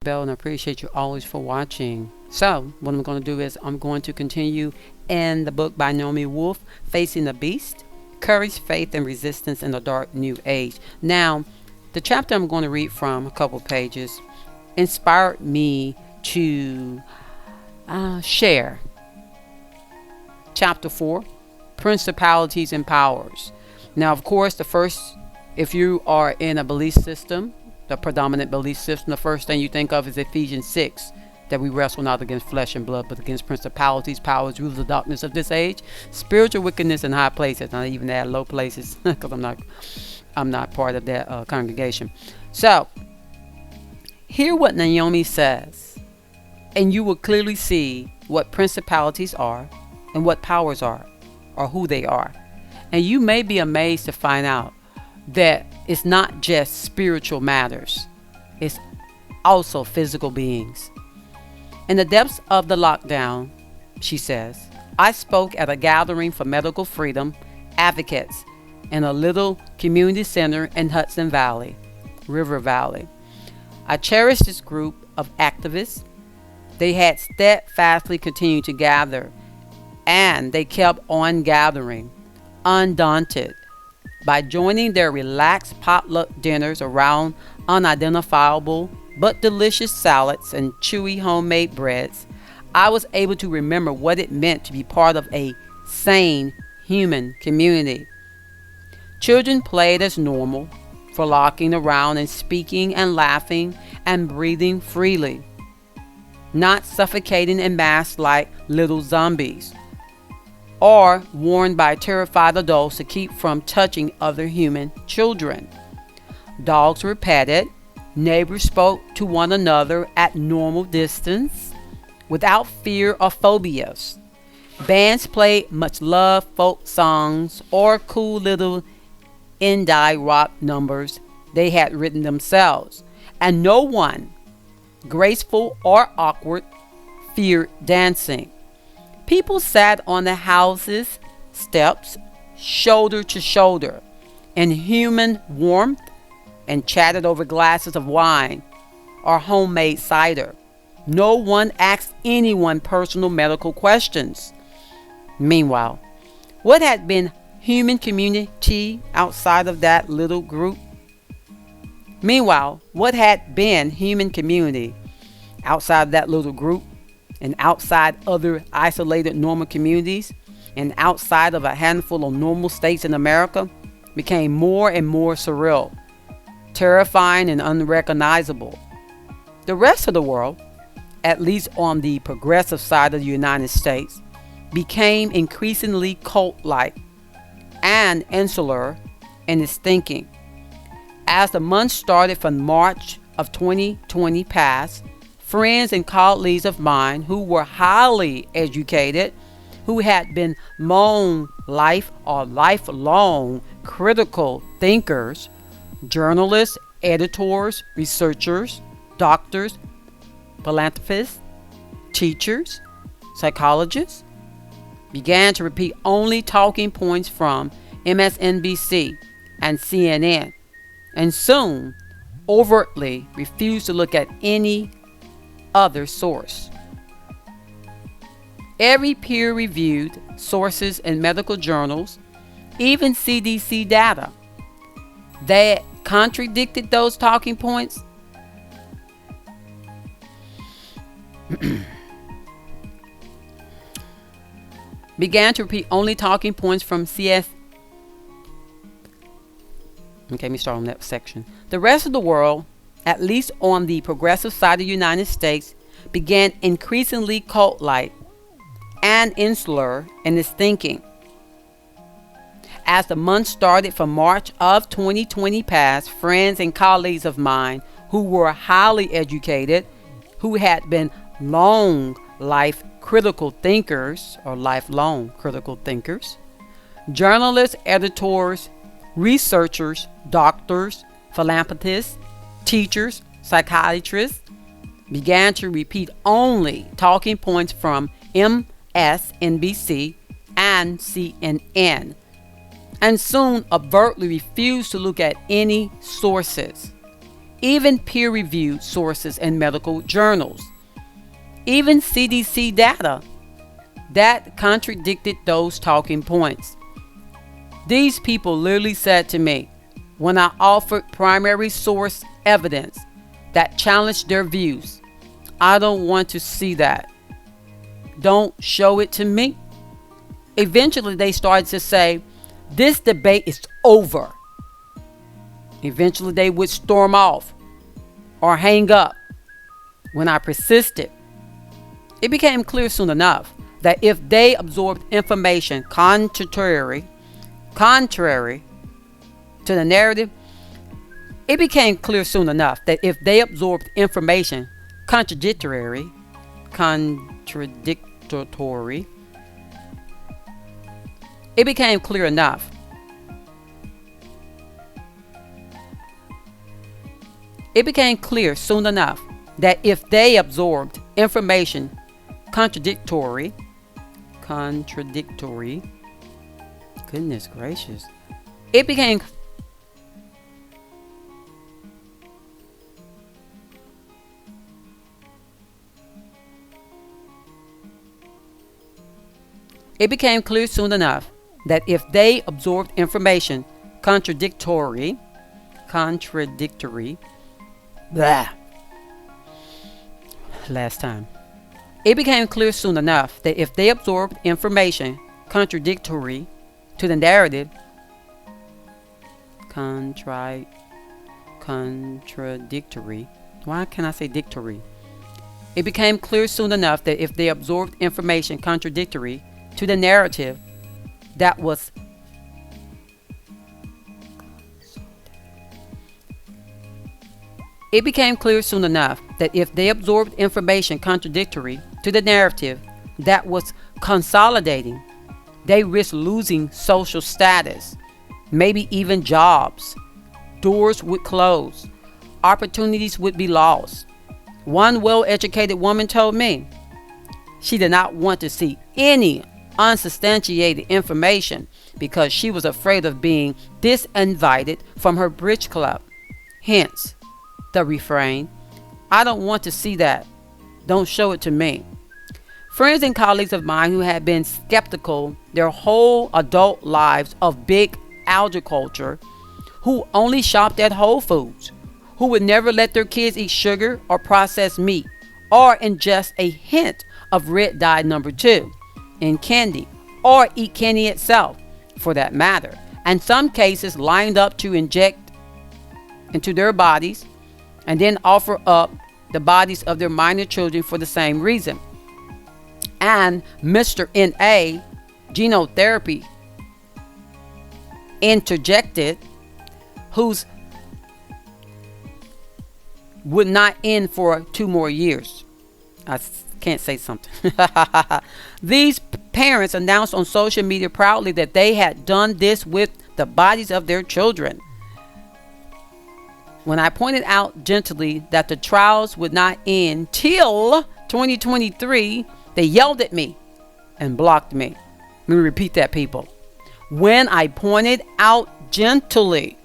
bell, and I appreciate you always for watching. So what I'm going to do is I'm going to continue in the book by Naomi Wolf, Facing the Beast, Courage, Faith, and Resistance in the Dark New Age. Now, the chapter I'm going to read from, a couple pages, inspired me to share. Chapter 4, Principalities and Powers. Now, of course, the first, if you are in a belief system, the predominant belief system, the first thing you think of is Ephesians 6, that we wrestle not against flesh and blood, but against principalities, powers, rulers of darkness of this age, spiritual wickedness in high places. Not even at low places, because I'm not part of that congregation. So, hear what Naomi says, and you will clearly see what principalities are and what powers are, or who they are. And you may be amazed to find out that it's not just spiritual matters, it's also physical beings. In the depths of the lockdown, she says, I spoke at a gathering for medical freedom advocates in a little community center in Hudson Valley, River Valley. I cherish this group of activists. They had steadfastly continued to gather, and they kept on gathering, undaunted, by joining their relaxed potluck dinners around unidentifiable but delicious salads and chewy homemade breads. I was able to remember what it meant to be part of a sane human community. Children played as normal, frolicking around and speaking and laughing and breathing freely, not suffocating in mass like little zombies, or warned by terrified adults to keep from touching other human children. Dogs were petted, neighbors spoke to one another at normal distance, without fear or phobias. Bands played much loved folk songs or cool little indie rock numbers they had written themselves, and no one, graceful or awkward, feared dancing. People sat on the house's steps, shoulder to shoulder, in human warmth, and chatted over glasses of wine or homemade cider. No one asked anyone personal medical questions. Meanwhile, what had been human community outside of that little group? And outside other isolated normal communities, and outside of a handful of normal states in America, became more and more surreal, terrifying, and unrecognizable. The rest of the world, at least on the progressive side of the United States, became increasingly cult-like and insular in its thinking. As the month started from March of 2020 passed, friends and colleagues of mine who were highly educated, who had been long life or lifelong critical thinkers, journalists, editors, researchers, doctors, philanthropists, teachers, psychologists, began to repeat only talking points from MSNBC and CNN, and soon overtly refused to look at any other source. Every peer-reviewed sources in medical journals, even CDC data, that contradicted those talking points, began to repeat only talking points from CS. Okay, let me start on that section. The rest of the world, at least on the progressive side of the United States, began increasingly cult-like and insular in its thinking. As the month started from March of 2020 passed, friends and colleagues of mine who were highly educated, who had been long life critical thinkers or lifelong critical thinkers, journalists, editors, researchers, doctors, philanthropists, teachers, psychiatrists, began to repeat only talking points from MSNBC and CNN, and soon overtly refused to look at any sources, even peer-reviewed sources and medical journals, even CDC data that contradicted those talking points. These people literally said to me, when I offered primary source evidence that challenged their views, I don't want to see that. Don't show it to me. Eventually, they started to say, this debate is over. Eventually, they would storm off or hang up. When I persisted, it became clear soon enough that if they absorbed information contrary to the narrative, it became clear soon enough that if they absorbed information contradictory, it became clear enough It became clear soon enough that if they absorbed information contradictory, goodness gracious, it became clear soon enough that if they absorbed information contradictory, blah. Last time. It became clear soon enough that if they absorbed information contradictory to the narrative, contradictory. Why can't I say dictory? It became clear soon enough that if they absorbed information contradictory to the narrative that was It became clear soon enough that if they absorbed information contradictory to the narrative that was consolidating, they risked losing social status, maybe even jobs. Doors would close. Opportunities would be lost. One well-educated woman told me she did not want to see any unsubstantiated information because she was afraid of being disinvited from her bridge club. Hence, the refrain, I don't want to see that. Don't show it to me. Friends and colleagues of mine who had been skeptical their whole adult lives of big agriculture, who only shopped at Whole Foods, who would never let their kids eat sugar or processed meat, or ingest a hint of red dye number 2 in candy, or eat candy itself, for that matter, and some cases lined up to inject into their bodies and then offer up the bodies of their minor children for the same reason. And Mr. N.A. genotherapy interjected, whose would not end for 2 more years. I can't say something. These parents announced on social media proudly that they had done this with the bodies of their children. When I pointed out gently that the trials would not end till 2023, they yelled at me and blocked me. Let me repeat that, people. When I pointed out gently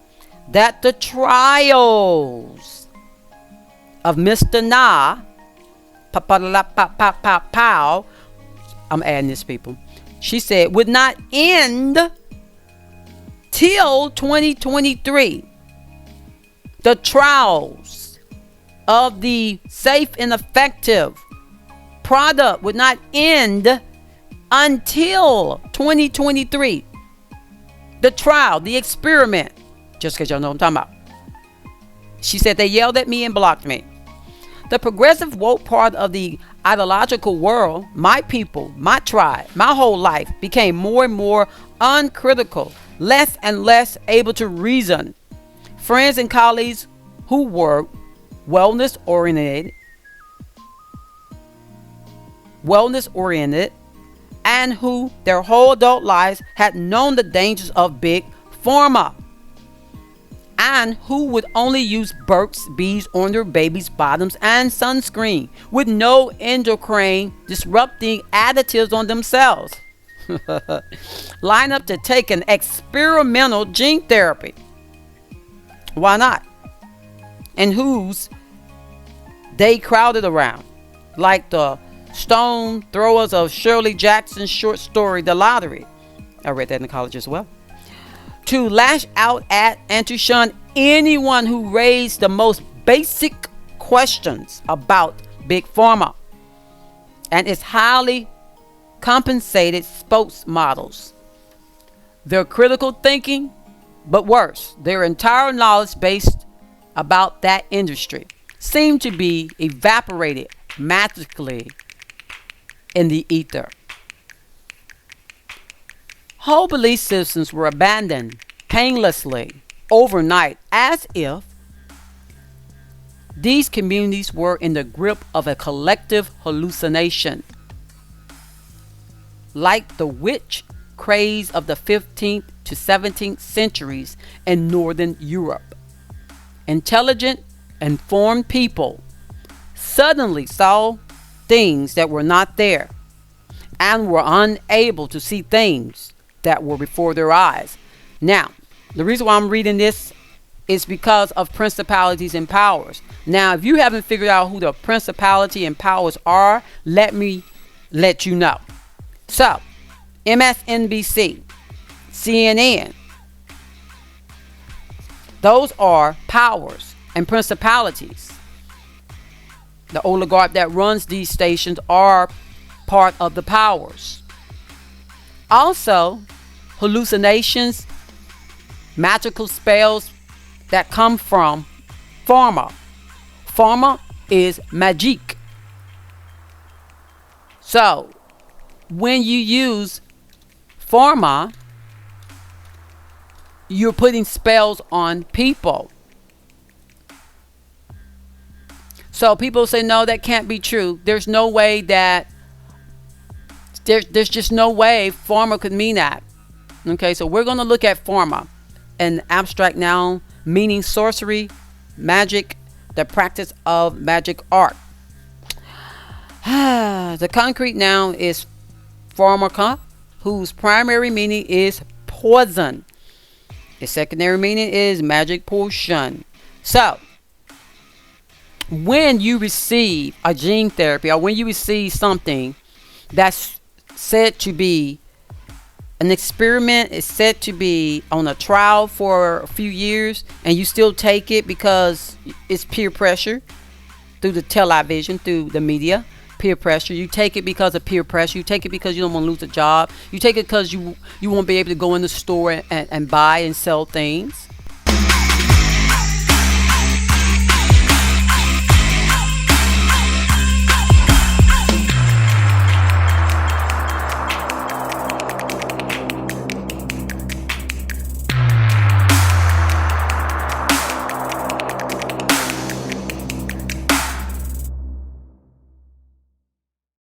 that the trials of Mr. Na, I'm adding this, people. She said would not end till 2023. The trials of the safe and effective product would not end until 2023. The trial, the experiment, just because y'all know what I'm talking about. She said they yelled at me and blocked me. The progressive woke part of the ideological world, my people, my tribe, my whole life, became more and more uncritical, less and less able to reason. Friends and colleagues who were wellness oriented, and who their whole adult lives had known the dangers of big pharma, and who would only use Burt's Bees on their babies' bottoms and sunscreen with no endocrine disrupting additives on themselves, line up to take an experimental gene therapy. Why not? and whose they crowded around, like the stone throwers of Shirley Jackson's short story, The Lottery. I read that in college as well. To lash out at and to shun anyone who raised the most basic questions about Big Pharma and its highly compensated spokesmodels. Their critical thinking, but worse, their entire knowledge based about that industry, seemed to be evaporated magically in the ether. Whole belief systems were abandoned painlessly overnight, as if these communities were in the grip of a collective hallucination, like the witch craze of the 15th to 17th centuries in Northern Europe. Intelligent, informed people suddenly saw things that were not there and were unable to see things that were before their eyes. Now, the reason why I'm reading this is because of principalities and powers. Now, if you haven't figured out who the principality and powers are, let me let you know. So, MSNBC, CNN, those are powers and principalities. The oligarch that runs these stations are part of the powers. Also, hallucinations, magical spells that come from pharma. Pharma is magic. So, when you use pharma, you're putting spells on people. So people say, no, that can't be true. There's no way that, there's just no way pharma could mean that. Okay, so we're going to look at pharma, an abstract noun meaning sorcery, magic, the practice of magic art. The concrete noun is pharmaca, whose primary meaning is poison. Its secondary meaning is magic potion. So, when you receive a gene therapy, or when you receive something that's said to be an experiment, is said to be on a trial for a few years, and you still take it because it's peer pressure through the television, through the media, peer pressure. You take it because of peer pressure. You take it because you don't want to lose a job. You take it because you won't be able to go in the store and buy and sell things.